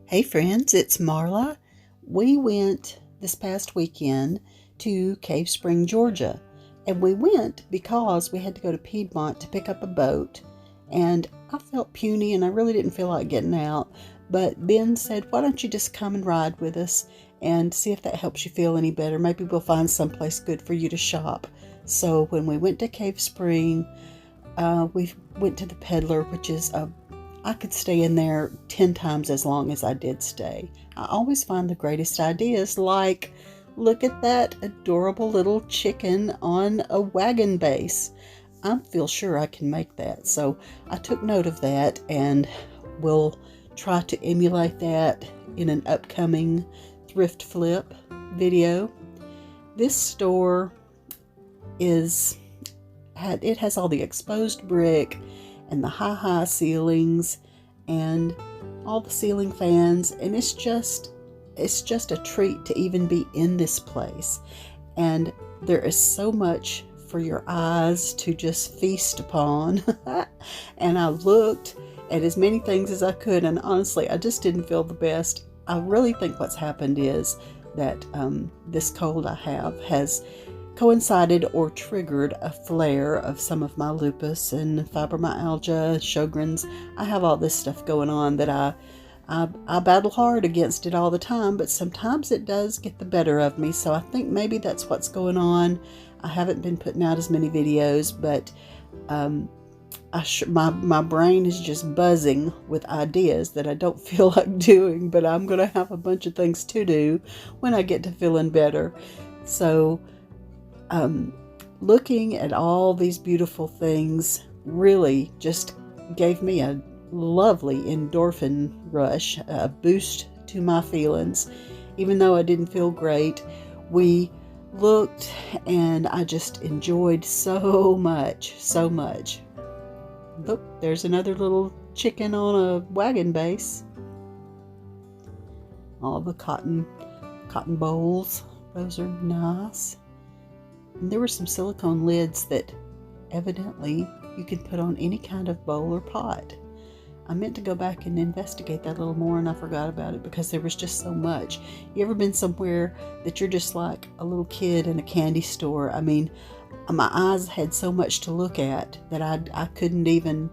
Hey friends, it's Marla. We went this past weekend to Cave Spring, Georgia. And we went because we had to go to Piedmont to pick up a boat. And I felt puny and I really didn't feel like getting out. But Ben said, why don't you just come and ride with us and see if that helps you feel any better. Maybe we'll find someplace good for you to shop. So when we went to Cave Spring, we went to the Peddler, which is I could stay in there 10 times as long as I did stay. I always find the greatest ideas, like, look at that adorable little chicken on a wagon base. I feel sure I can make that. So I took note of that and will try to emulate that in an upcoming thrift flip video. This store has all the exposed brick and the high ceilings and all the ceiling fans, and it's just a treat to even be in this place. And there is so much for your eyes to just feast upon. And I looked at as many things as I could, and honestly I just didn't feel the best. I really think what's happened is that this cold I have has coincided or triggered a flare of some of my lupus and fibromyalgia, Sjogren's. I have all this stuff going on that I battle hard against it all the time, but sometimes it does get the better of me. So I think maybe that's what's going on. I haven't been putting out as many videos, but my brain is just buzzing with ideas that I don't feel like doing, but I'm going to have a bunch of things to do when I get to feeling better. So looking at all these beautiful things really just gave me a lovely endorphin rush, a boost to my feelings. Even though I didn't feel great, we looked and I just enjoyed so much. Look, there's another little chicken on a wagon base. All the cotton bowls, those are nice. And there were some silicone lids that evidently you can put on any kind of bowl or pot. I meant to go back and investigate that a little more, and I forgot about it because there was just so much. You ever been somewhere that you're just like a little kid in a candy store? I mean, my eyes had so much to look at that I couldn't even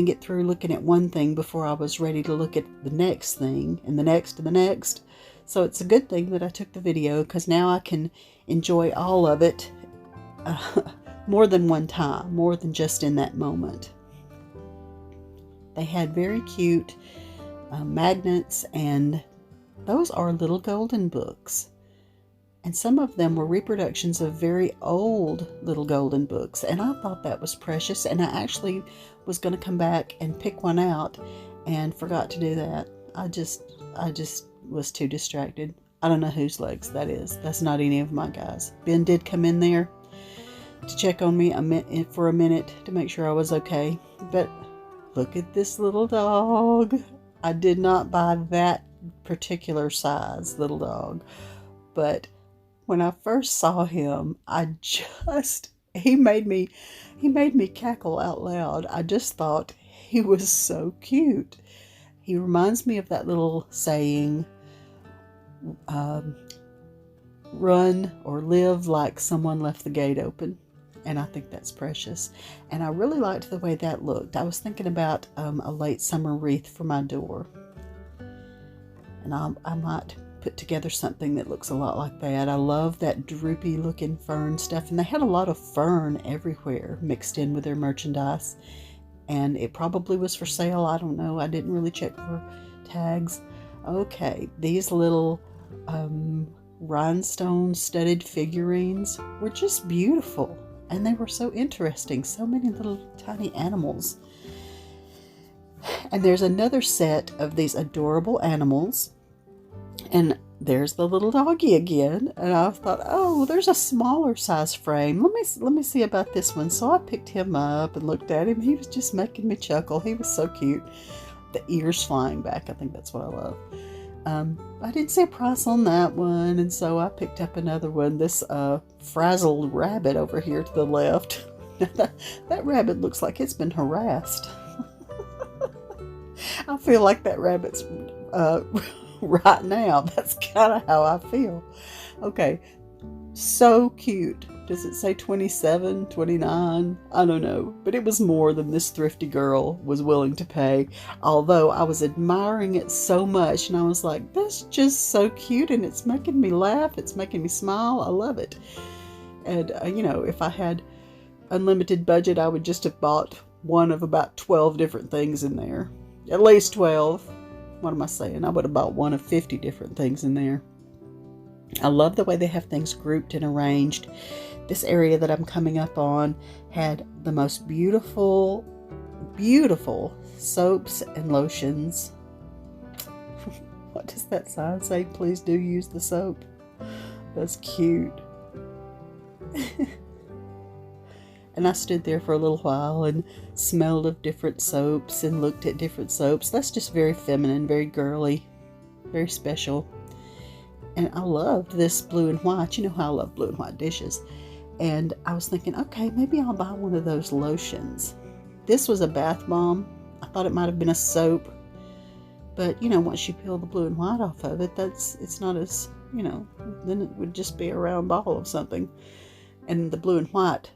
get through looking at one thing before I was ready to look at the next thing and the next and the next. So it's a good thing that I took the video, because now I can enjoy all of it more than one time, more than just in that moment. They had very cute magnets, and those are little golden books. And some of them were reproductions of very old little golden books, and I thought that was precious, and I actually was going to come back and pick one out and forgot to do that. I just was too distracted. I don't know whose legs that is. That's not any of my guys. Ben did come in there to check on me for a minute to make sure I was okay. But look at this little dog. I did not buy that particular size little dog, but when I first saw him, he made me cackle out loud. I just thought he was so cute. He reminds me of that little saying, run or live like someone left the gate open. And I think that's precious. And I really liked the way that looked. I was thinking about a late summer wreath for my door. And I might put together something that looks a lot like that. I love that droopy looking fern stuff. And they had a lot of fern everywhere mixed in with their merchandise. And it probably was for sale. I don't know. I didn't really check for tags. Okay, these little rhinestone studded figurines were just beautiful. And they were so interesting. So many little tiny animals. And there's another set of these adorable animals. And there's the little doggy again. And I thought, oh, there's a smaller size frame. Let me see about this one. So I picked him up and looked at him. He was just making me chuckle. He was so cute. The ears flying back. I think that's what I love. I didn't see a price on that one, and so I picked up another one. This frazzled rabbit over here to the left. That rabbit looks like it's been harassed. I feel like that rabbit's right now. That's kind of how I feel. Okay, so cute. Does it say 27, 29? I don't know. But it was more than this thrifty girl was willing to pay. Although I was admiring it so much, and I was like, that's just so cute, and it's making me laugh. It's making me smile. I love it. And, if I had unlimited budget, I would just have bought one of about 12 different things in there. At least 12. What am I saying? I would have bought one of 50 different things in there. I love the way they have things grouped and arranged. This area that I'm coming up on had the most beautiful, beautiful soaps and lotions. What does that sign say? Please do use the soap. That's cute. And I stood there for a little while and smelled of different soaps and looked at different soaps. That's just very feminine, very girly, very special. And I loved this blue and white. You know how I love blue and white dishes. And I was thinking, okay, maybe I'll buy one of those lotions. This was a bath bomb. I thought it might have been a soap. But, once you peel the blue and white off of it, it's not as, then it would just be a round ball of something. And the blue and white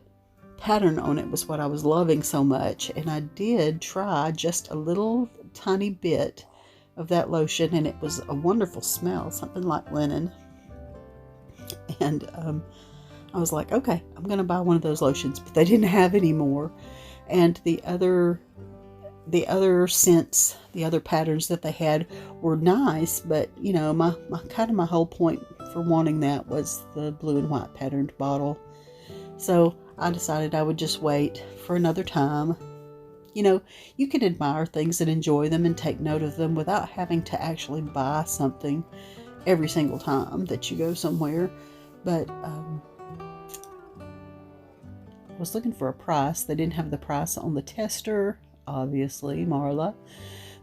pattern on it was what I was loving so much. And I did try just a little tiny bit of that lotion, and it was a wonderful smell, something like linen. And I was like, okay, I'm going to buy one of those lotions, but they didn't have any more. And the other scents, the other patterns that they had were nice, but my whole point for wanting that was the blue and white patterned bottle. So I decided I would just wait for another time. You can admire things and enjoy them and take note of them without having to actually buy something every single time that you go somewhere. But I was looking for a price. They didn't have the price on the tester, obviously, Marla.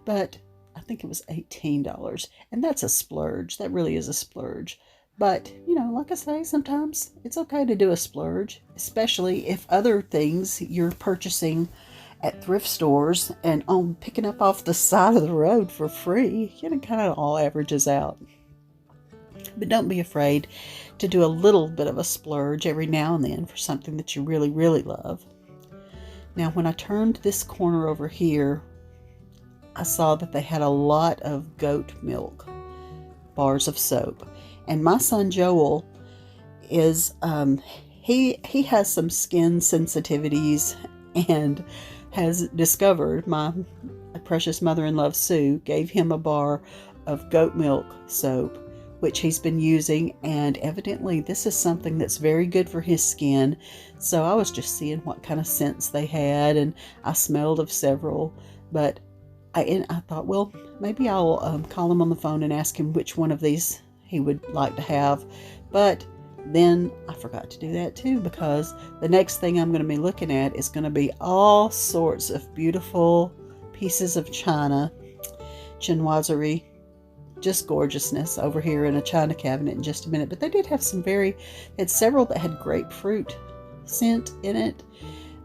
But I think it was $18. And that's a splurge. That really is a splurge. But, like I say, sometimes it's okay to do a splurge, especially if other things you're purchasing at thrift stores and on picking up off the side of the road for free, kind of all averages out. But don't be afraid to do a little bit of a splurge every now and then for something that you really, really love. Now, when I turned this corner over here, I saw that they had a lot of goat milk bars of soap. And my son Joel is, he has some skin sensitivities and has discovered, my precious mother-in-law Sue gave him a bar of goat milk soap, which he's been using, and evidently this is something that's very good for his skin. So I was just seeing what kind of scents they had, and I smelled of several, but I thought, well, maybe I'll call him on the phone and ask him which one of these he would like to have. But then I forgot to do that too, because the next thing I'm going to be looking at is going to be all sorts of beautiful pieces of china, chinoiserie, just gorgeousness over here in a china cabinet in just a minute. But they did have they had several that had grapefruit scent in it,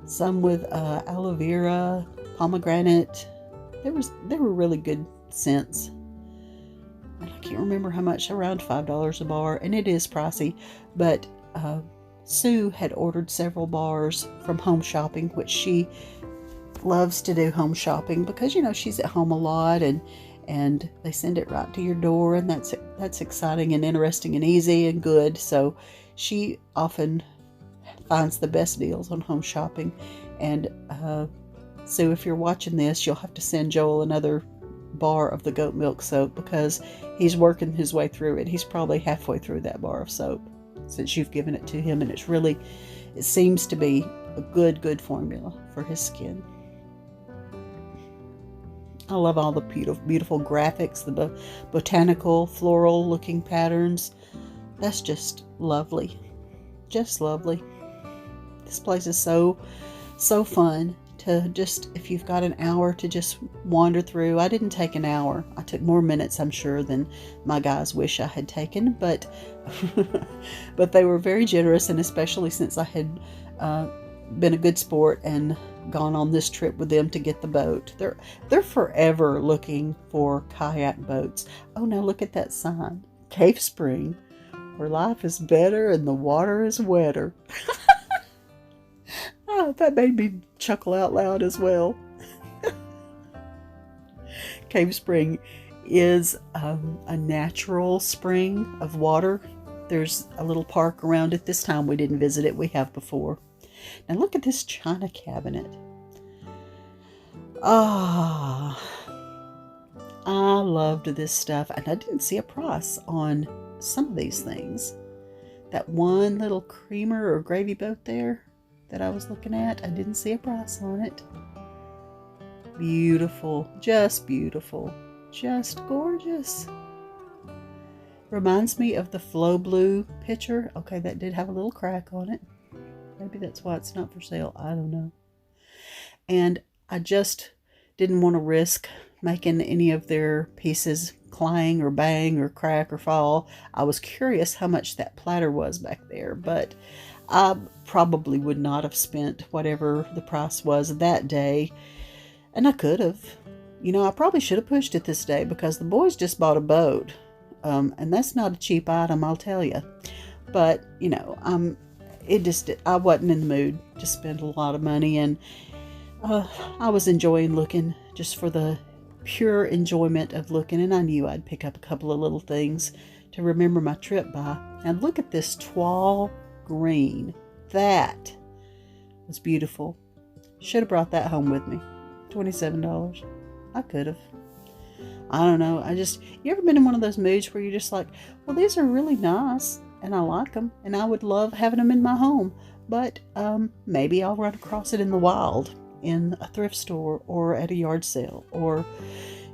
some with aloe vera, pomegranate. They were really good scents. And I can't remember how much, around $5 a bar, and it is pricey. But Sue had ordered several bars from Home Shopping, which she loves to do home shopping because, she's at home a lot, and they send it right to your door, and that's exciting and interesting and easy and good. So she often finds the best deals on Home Shopping. And Sue, if you're watching this, you'll have to send Joel another bar of the goat milk soap because he's working his way through it. He's probably halfway through that bar of soap since you've given it to him, and it seems to be a good formula for his skin. I love all the beautiful graphics, the botanical floral looking patterns. That's just lovely. Just lovely. This place is so fun to just, if you've got an hour to just wander through. I didn't take an hour. I took more minutes, I'm sure, than my guys wish I had taken, but but they were very generous, and especially since I had been a good sport and gone on this trip with them to get the boat. They're forever looking for kayak boats. Oh, now look at that sign. Cave Spring, where life is better and the water is wetter. Oh, that made me chuckle out loud as well. Cave Spring is a natural spring of water. There's a little park around it. This time we didn't visit it. We have before. Now look at this china cabinet. Ah, I loved this stuff. And I didn't see a price on some of these things. That one little creamer or gravy boat there that I was looking at, I didn't see a price on it. Beautiful, just gorgeous. Reminds me of the Flow Blue picture. Okay, that did have a little crack on it. Maybe that's why it's not for sale. I don't know. And I just didn't want to risk making any of their pieces clang or bang or crack or fall. I was curious how much that platter was back there, but I probably would not have spent whatever the price was that day. And I could have. I probably should have pushed it this day because the boys just bought a boat. And that's not a cheap item, I'll tell you. But, I wasn't in the mood to spend a lot of money. And I was enjoying looking just for the pure enjoyment of looking. And I knew I'd pick up a couple of little things to remember my trip by. And look at this toile green. That was beautiful. Should have brought that home with me. $27. I could have. I don't know. You ever been in one of those moods where you're just like, well, these are really nice and I like them and I would love having them in my home, but maybe I'll run across it in the wild in a thrift store or at a yard sale or,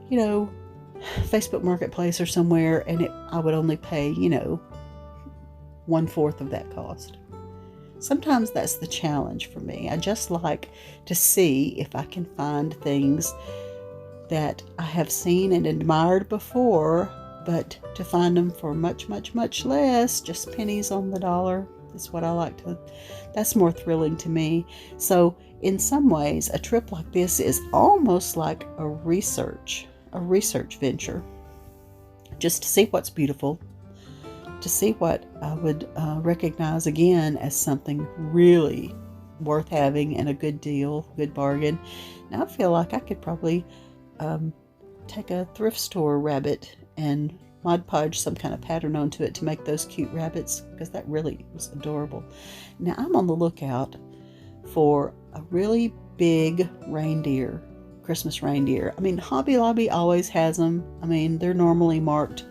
Facebook Marketplace or somewhere, and I would only pay, 1/4 of that cost. Sometimes that's the challenge for me. I just like to see if I can find things that I have seen and admired before, but to find them for much, much, much less, just pennies on the dollar, is what I like to, that's more thrilling to me. So in some ways, a trip like this is almost like a research venture, just to see what's beautiful, to see what I would recognize again as something really worth having and a good deal, good bargain. Now I feel like I could probably take a thrift store rabbit and Mod Podge some kind of pattern onto it to make those cute rabbits, because that really was adorable. Now I'm on the lookout for a really big reindeer, Christmas reindeer. I mean, Hobby Lobby always has them. I mean, they're normally marked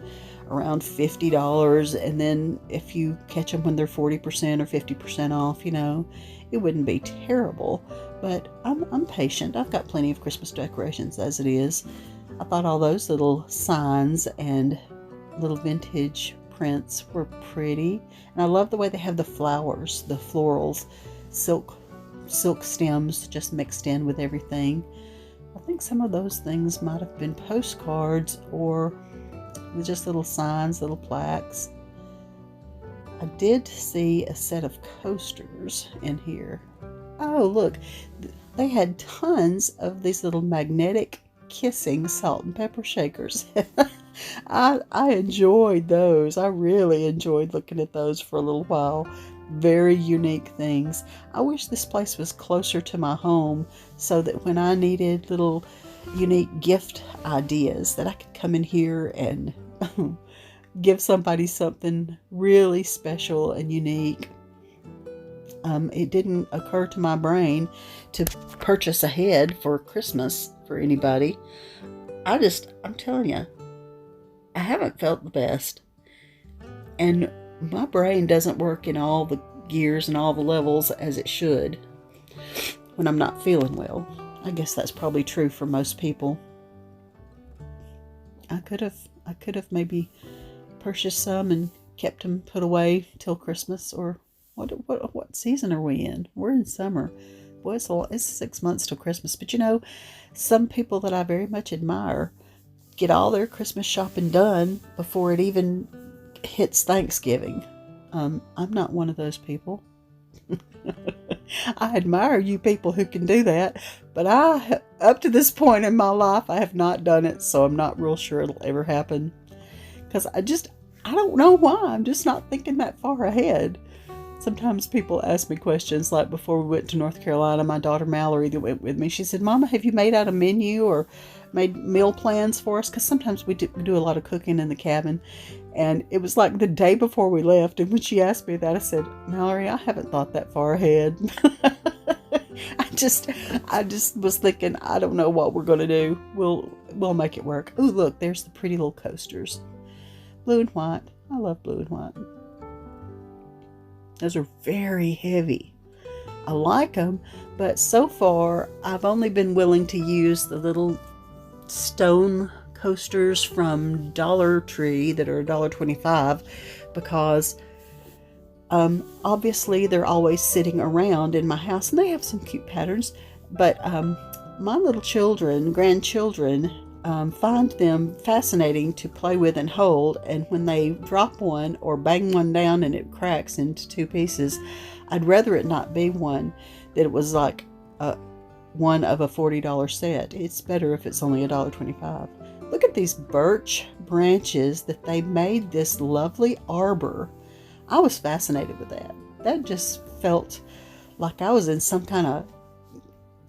around $50, and then if you catch them when they're 40% or 50% off, it wouldn't be terrible. But I'm patient. I've got plenty of Christmas decorations as it is. I thought all those little signs and little vintage prints were pretty, and I love the way they have the flowers, the florals, silk stems just mixed in with everything. I think some of those things might have been postcards or just little signs, little plaques. I did see a set of coasters in here. Oh, look, they had tons of these little magnetic kissing salt and pepper shakers. I enjoyed those. I really enjoyed looking at those for a little while. Very unique things. I wish this place was closer to my home so that when I needed little unique gift ideas that I could come in here and give somebody something really special and unique. It didn't occur to my brain to purchase ahead for Christmas for anybody. I'm telling you, I haven't felt the best. And my brain doesn't work in all the gears and all the levels as it should when I'm not feeling well. I guess that's probably true for most people. I could have maybe purchased some and kept them put away till Christmas, or what season are we in? We're in summer. Boy, it's 6 months till Christmas. But some people that I very much admire get all their Christmas shopping done before it even hits Thanksgiving. I'm not one of those people. I admire you people who can do that, but up to this point in my life, I have not done it, so I'm not real sure it'll ever happen. Because I don't know why. I'm just not thinking that far ahead. Sometimes people ask me questions, like before we went to North Carolina, my daughter Mallory that went with me, she said, Mama, have you made out a menu or made meal plans for us? Because sometimes we do a lot of cooking in the cabin. And it was like the day before we left. And when she asked me that, I said, Mallory, I haven't thought that far ahead. I just was thinking, I don't know what we're going to do. We'll make it work. Oh, look, there's the pretty little coasters. Blue and white. I love blue and white. Those are very heavy. I like them, but so far I've only been willing to use the little stone coasters from Dollar Tree that are $1.25 because obviously they're always sitting around in my house and they have some cute patterns, but my little grandchildren, find them fascinating to play with and hold, and when they drop one or bang one down and it cracks into two pieces, I'd rather it not be one that it was like one of a $40 set. It's better if it's only $1.25. Look at these birch branches that they made this lovely arbor. I was fascinated with that. That just felt like I was in some kind of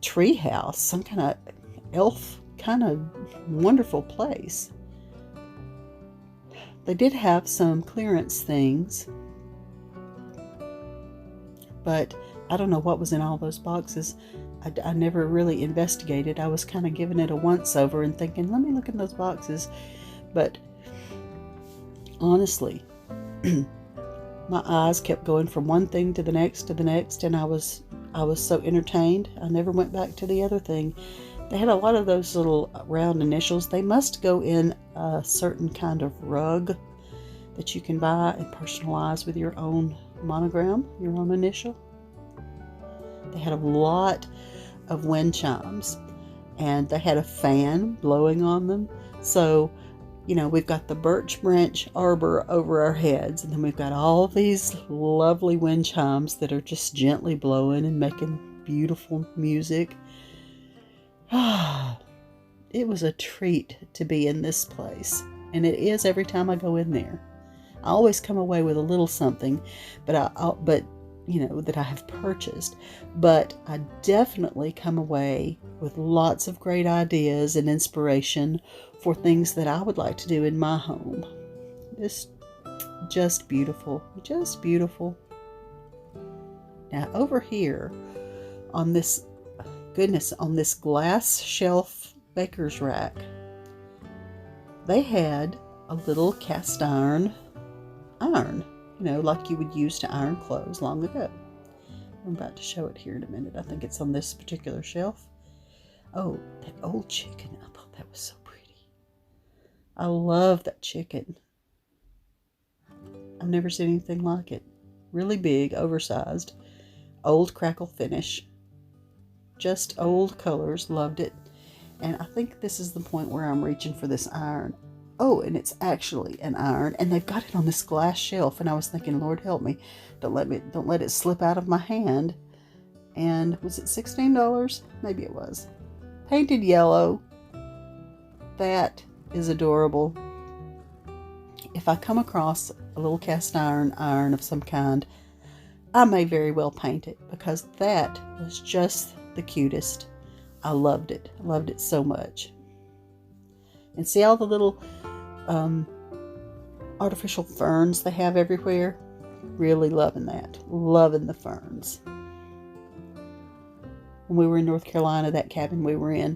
tree house, some kind of elf kind of wonderful place. They did have some clearance things, but I don't know what was in all those boxes. I never really investigated. I was kind of giving it a once over and thinking, let me look in those boxes. But honestly, my eyes kept going from one thing to the next, and I was so entertained. I never went back to the other thing. They had a lot of those little round initials. They must go in a certain kind of rug that you can buy and personalize with your own monogram, your own initial. They had a lot of wind chimes, and they had a fan blowing on them. So, we've got the birch branch arbor over our heads, and then we've got all these lovely wind chimes that are just gently blowing and making beautiful music. It was a treat to be in this place, and it is every time I go in there. I always come away with a little something, that I have purchased. But I definitely come away with lots of great ideas and inspiration for things that I would like to do in my home. It's just beautiful, just beautiful. Now over here on this glass shelf baker's rack, they had a little cast iron, like you would use to iron clothes long ago. I'm about to show it here in a minute. I think it's on this particular shelf. Oh, that old chicken. I thought that was so pretty. I love that chicken. I've never seen anything like it. Really big, oversized, old crackle finish. Just old colors. Loved it. And I think this is the point where I'm reaching for this iron. Oh, and it's actually an iron, and they've got it on this glass shelf, and I was thinking, Lord help me, don't let it slip out of my hand. And was it $16? Maybe it was. Painted yellow. That is adorable. If I come across a little cast iron of some kind, I may very well paint it, because that was just the cutest. I loved it. I loved it so much. And see all the little artificial ferns they have everywhere? Really loving that. Loving the ferns. When we were in North Carolina, that cabin we were in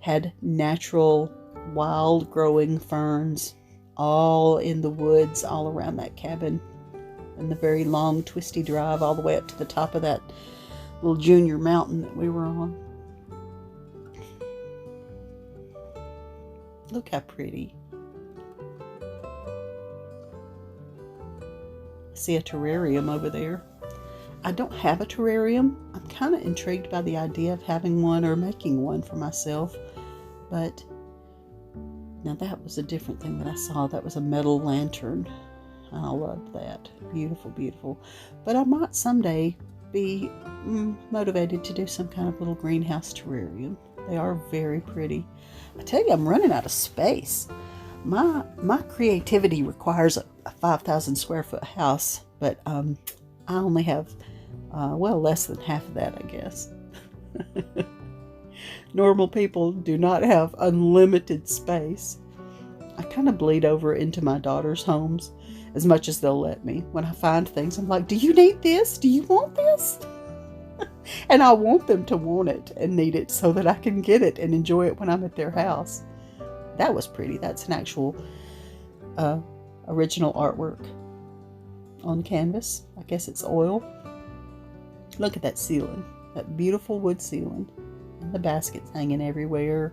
had natural, wild growing ferns all in the woods all around that cabin. And the very long, twisty drive all the way up to the top of that little junior mountain that we were on. Look how pretty. I see a terrarium over there. I don't have a terrarium. I'm kind of intrigued by the idea of having one or making one for myself. But now that was a different thing that I saw. That was a metal lantern. I loved that. Beautiful, beautiful. But I might someday be motivated to do some kind of little greenhouse terrarium. They are very pretty. I tell you, I'm running out of space. My creativity requires a 5,000 square foot house, but I only have less than half of that, I guess. Normal people do not have unlimited space. I kind of bleed over into my daughter's homes as much as they'll let me. When I find things, I'm like, do you need this? Do you want this? And I want them to want it and need it so that I can get it and enjoy it when I'm at their house. That was pretty. That's an actual original artwork on canvas. I guess it's oil. Look at that ceiling. That beautiful wood ceiling. And the baskets hanging everywhere.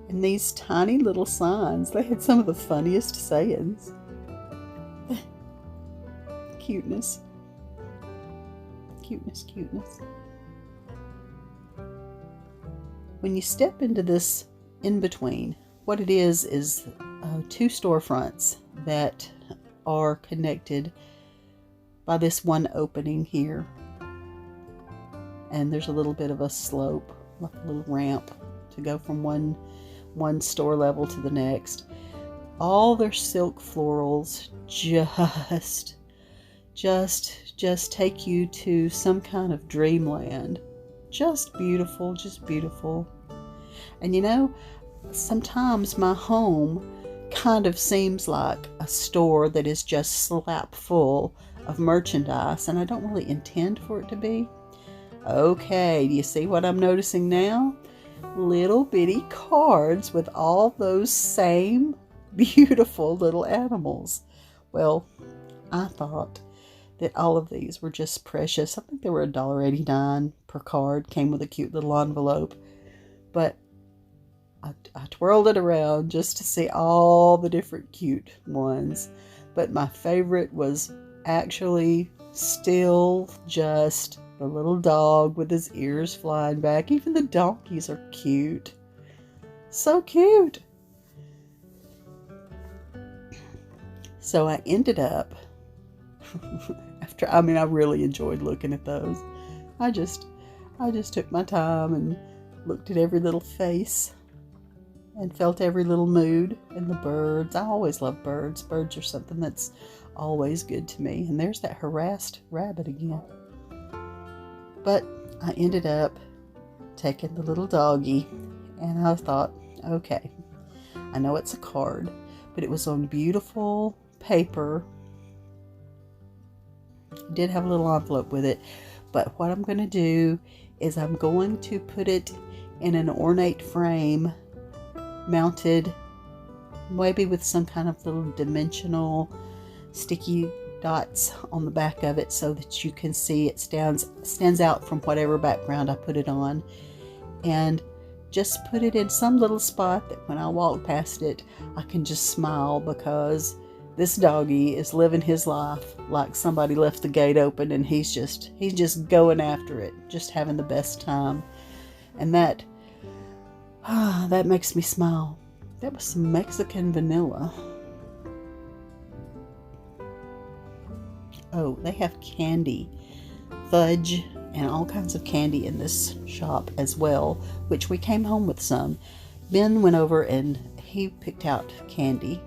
And these tiny little signs. They had some of the funniest sayings. Cuteness. Cuteness, cuteness. When you step into this in-between, what it is two storefronts that are connected by this one opening here. And there's a little bit of a slope, like a little ramp to go from one store level to the next. All their silk florals just take you to some kind of dreamland. Just beautiful, just beautiful. And you know, sometimes my home kind of seems like a store that is just slap full of merchandise, and I don't really intend for it to be. Okay, do you see what I'm noticing now? Little bitty cards with all those same beautiful little animals. Well, I thought that all of these were just precious. I think they were $1.89 per card. Came with a cute little envelope. But I twirled it around just to see all the different cute ones. But my favorite was actually still just the little dog with his ears flying back. Even the donkeys are cute. So cute. So I ended up I really enjoyed looking at those. I just took my time and looked at every little face and felt every little mood. And the birds, I always love birds. Birds are something that's always good to me. And there's that harassed rabbit again. But I ended up taking the little doggy, and I thought, okay, I know it's a card, but it was on beautiful paper. Did have a little envelope with it, but what I'm going to do is I'm going to put it in an ornate frame mounted maybe with some kind of little dimensional sticky dots on the back of it so that you can see it stands out from whatever background I put it on, and just put it in some little spot that when I walk past it I can just smile, because this doggy is living his life like somebody left the gate open and he's just going after it, just having the best time. And that makes me smile. That was some Mexican vanilla. Oh, they have candy, fudge, and all kinds of candy in this shop as well, which we came home with some. Ben went over and he picked out candy.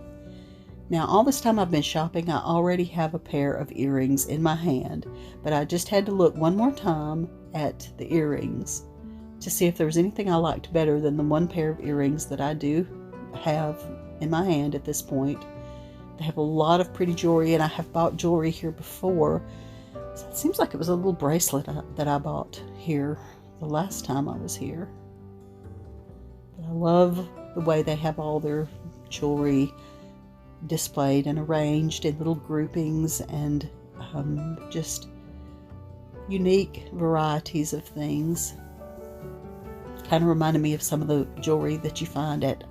Now, all this time I've been shopping, I already have a pair of earrings in my hand, but I just had to look one more time at the earrings to see if there was anything I liked better than the one pair of earrings that I do have in my hand at this point. They have a lot of pretty jewelry, and I have bought jewelry here before. So it seems like it was a little bracelet that I bought here the last time I was here. But I love the way they have all their jewelry displayed and arranged in little groupings, and just unique varieties of things. Kind of reminded me of some of the jewelry that you find at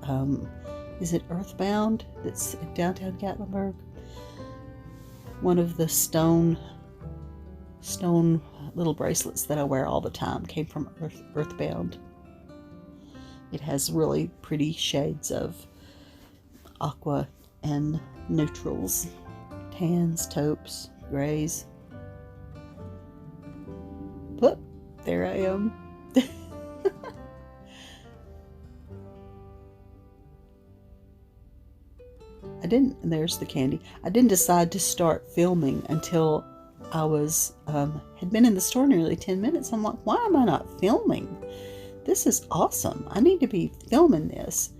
is it Earthbound that's in downtown Gatlinburg? One of the stone little bracelets that I wear all the time came from Earthbound. It has really pretty shades of aqua and neutrals, tans, taupes. grays. But there I am. There's the candy. I didn't decide to start filming until I was, had been in the store nearly 10 minutes. I'm like, why am I not filming? This is awesome. I need to be filming this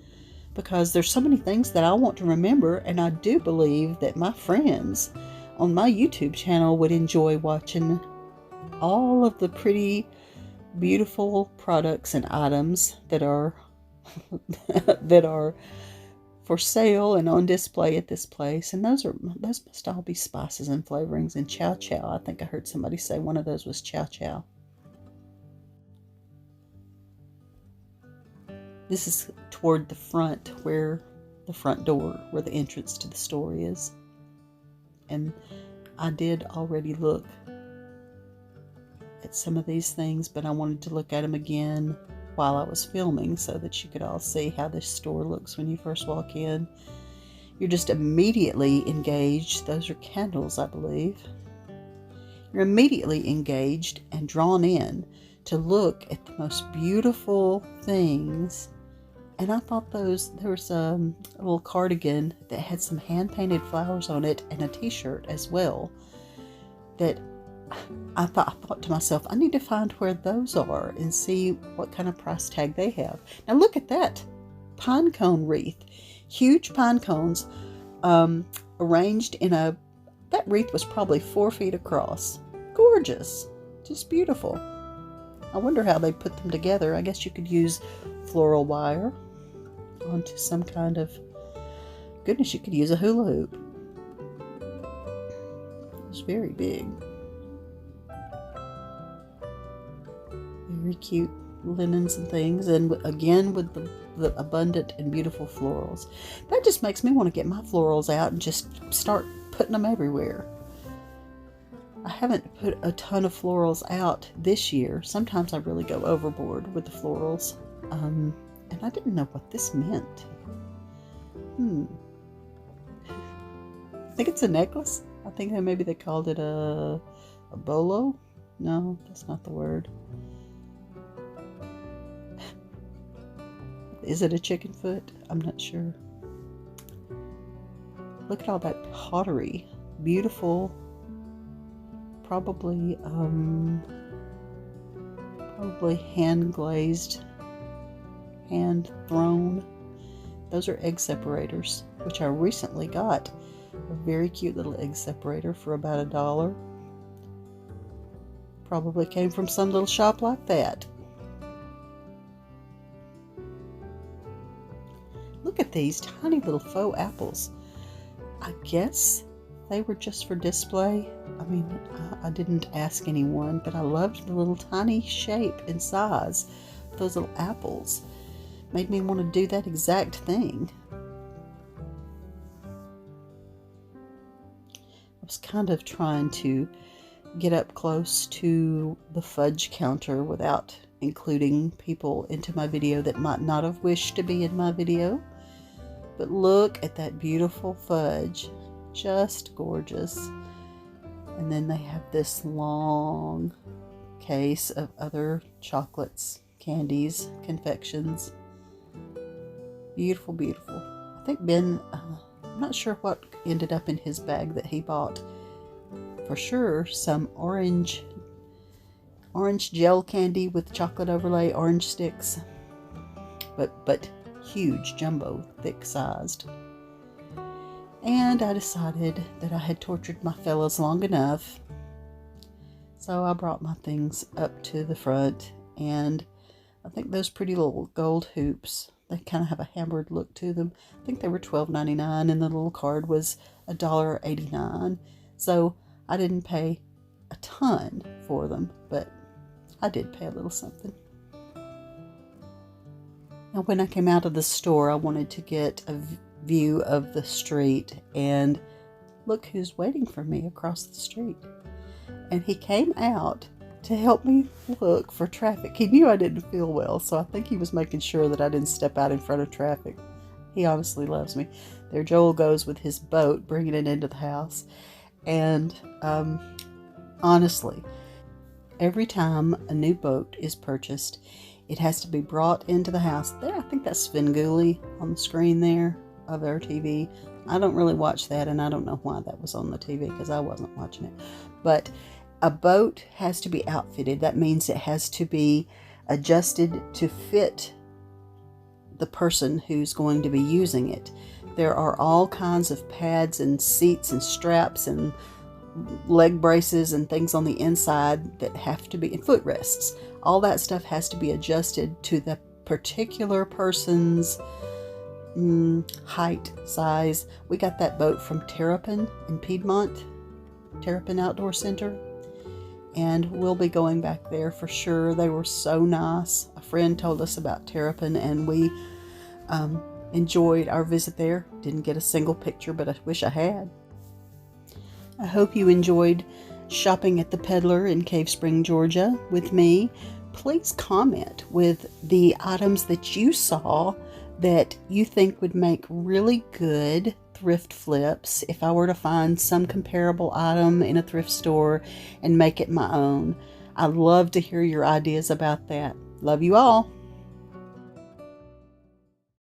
because there's so many things that I want to remember. And I do believe that my friends on my YouTube channel would enjoy watching all of the pretty, beautiful products and items that are, that are for sale and on display at this place. And those must all be spices and flavorings and chow chow. I think I heard somebody say one of those was chow chow. This is toward the front, where the front door, where the entrance to the store is. And I did already look at some of these things, but I wanted to look at them again while I was filming so that you could all see how this store looks when you first walk in. You're just immediately engaged. Those are candles, I believe. You're immediately engaged and drawn in to look at the most beautiful things. And I thought there was a little cardigan that had some hand-painted flowers on it and a t-shirt as well, that I thought to myself, I need to find where those are and see what kind of price tag they have. Now look at that pine cone wreath. Huge pine cones arranged in that wreath was probably 4 feet across. Gorgeous. Just beautiful. I wonder how they put them together. I guess you could use floral wire onto some kind of, goodness, you could use a hula hoop. It's very big. Very cute linens and things, and again with the abundant and beautiful florals. That just makes me want to get my florals out and just start putting them everywhere. I haven't put a ton of florals out this year. Sometimes I really go overboard with the florals, and I didn't know what this meant. I think it's a necklace. I think that maybe they called it a bolo. No, that's not the word. Is it a chicken foot? I'm not sure. Look at all that pottery. Beautiful. Probably hand glazed, hand thrown. Those are egg separators, which I recently got. A very cute little egg separator for about $1. Probably came from some little shop like that. Look at these tiny little faux apples. I guess they were just for display. I mean, I didn't ask anyone, but I loved the little tiny shape and size of those little apples. Made me want to do that exact thing. I was kind of trying to get up close to the fudge counter without including people into my video that might not have wished to be in my video. But look at that beautiful fudge. Just gorgeous. And then they have this long case of other chocolates, candies, confections. Beautiful, beautiful. I think Ben, I'm not sure what ended up in his bag that he bought. For sure, some orange gel candy with chocolate overlay, orange sticks. But huge, jumbo, thick-sized. And I decided that I had tortured my fellows long enough. So I brought my things up to the front, and I think those pretty little gold hoops, they kind of have a hammered look to them. I think they were $12.99, and the little card was $1.89. So I didn't pay a ton for them, but I did pay a little something. Now, when I came out of the store, I wanted to get a view of the street, and look who's waiting for me across the street. And he came out to help me look for traffic. He knew I didn't feel well, so I think he was making sure that I didn't step out in front of traffic. He honestly loves me. There Joel goes with his boat, bringing it into the house. And honestly, every time a new boat is purchased, it has to be brought into the house. There, I think that's Svengoolie on the screen there of our TV. I don't really watch that, and I don't know why that was on the TV because I wasn't watching it. But a boat has to be outfitted. That means it has to be adjusted to fit the person who's going to be using it. There are all kinds of pads and seats and straps and leg braces and things on the inside that have to be, and footrests. All that stuff has to be adjusted to the particular person's height, size. We got that boat from Terrapin in Piedmont, Terrapin Outdoor Center, and we'll be going back there for sure. They were so nice. A friend told us about Terrapin, and we enjoyed our visit there. Didn't get a single picture, but I wish I had. I hope you enjoyed shopping at the Peddler in Cave Spring, Georgia with me. Please comment with the items that you saw that you think would make really good thrift flips if I were to find some comparable item in a thrift store and make it my own. I'd love to hear your ideas about that. Love you all.